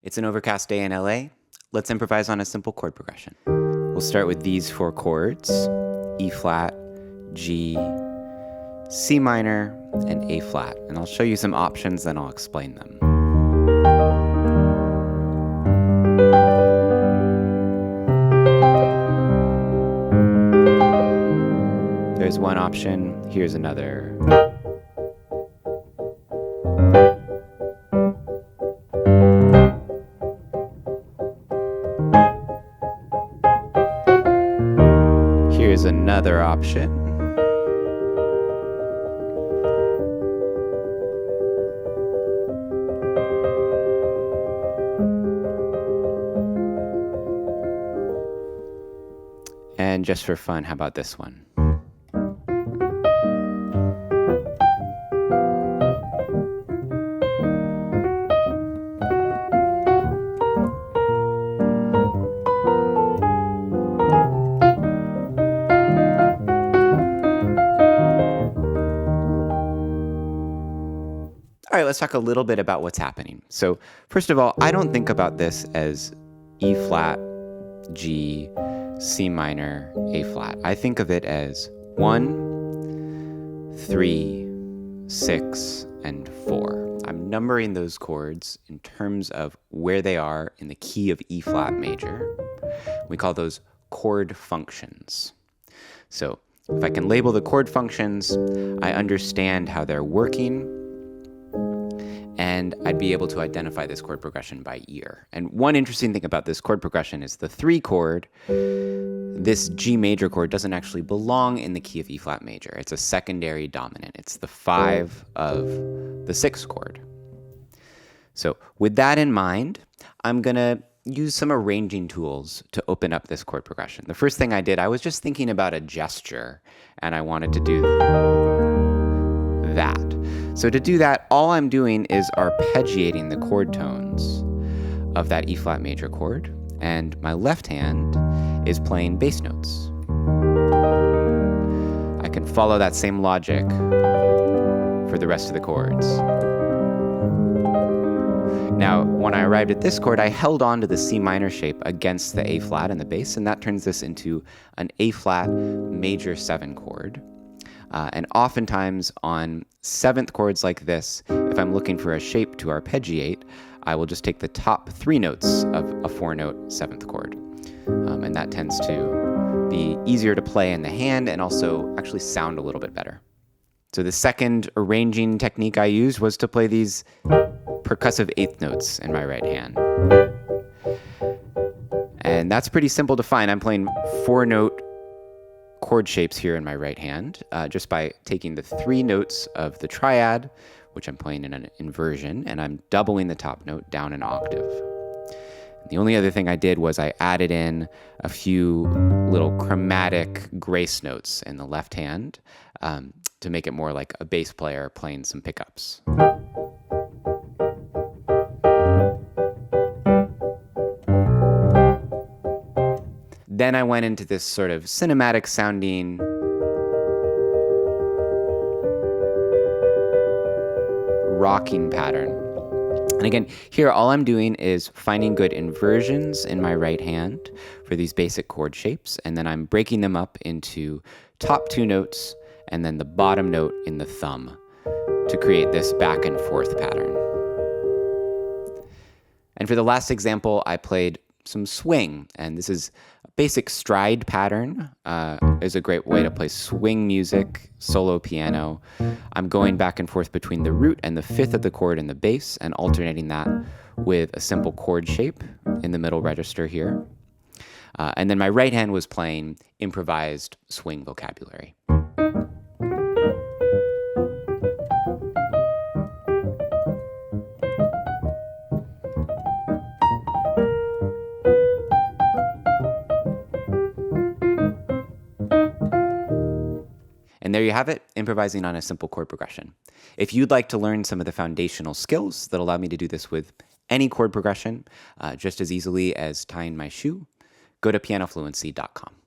It's an overcast day in LA. Let's improvise on a simple chord progression. We'll start with these four chords: E flat, G, C minor, and A flat. And I'll show you some options, then I'll explain them. There's one option, here's another. Here's another option. And just for fun, how about this one? All right, let's talk a little bit about what's happening. So first of all, I don't think about this as E flat, G, C minor, A flat. I think of it as 1, 3, 6, and 4. I'm numbering those chords in terms of where they are in the key of E flat major. We call those chord functions. So if I can label the chord functions, I understand how they're working, and I'd be able to identify this chord progression by ear. And one interesting thing about this chord progression is the 3 chord, this G major chord, doesn't actually belong in the key of E flat major. It's a secondary dominant. It's the 5 of the 6 chord. So with that in mind, I'm gonna use some arranging tools to open up this chord progression. The first thing I did, I was just thinking about a gesture, and I wanted to do that. So to do that, all I'm doing is arpeggiating the chord tones of that E flat major chord, and my left hand is playing bass notes. I can follow that same logic for the rest of the chords. Now, when I arrived at this chord, I held on to the C minor shape against the A flat and the bass, and that turns this into an A flat major 7 chord. And oftentimes on 7th chords like this, if I'm looking for a shape to arpeggiate, I will just take the top 3 notes of a 4-note 7th chord. And that tends to be easier to play in the hand and also actually sound a little bit better. So the second arranging technique I used was to play these percussive 8th notes in my right hand. And that's pretty simple to find. I'm playing 4-note chord shapes here in my right hand, just by taking the 3 notes of the triad, which I'm playing in an inversion, and I'm doubling the top note down an octave. The only other thing I did was I added in a few little chromatic grace notes in the left hand to make it more like a bass player playing some pickups. Then I went into this sort of cinematic sounding rocking pattern. And again, here all I'm doing is finding good inversions in my right hand for these basic chord shapes, and then I'm breaking them up into top 2 notes and then the bottom note in the thumb to create this back and forth pattern. And for the last example, I played some swing, and this is a basic stride pattern. Is a great way to play swing music, solo piano. I'm going back and forth between the root and the 5th of the chord in the bass and alternating that with a simple chord shape in the middle register here. And then my right hand was playing improvised swing vocabulary. And there you have it, improvising on a simple chord progression. If you'd like to learn some of the foundational skills that allow me to do this with any chord progression just as easily as tying my shoe, go to pianofluency.com.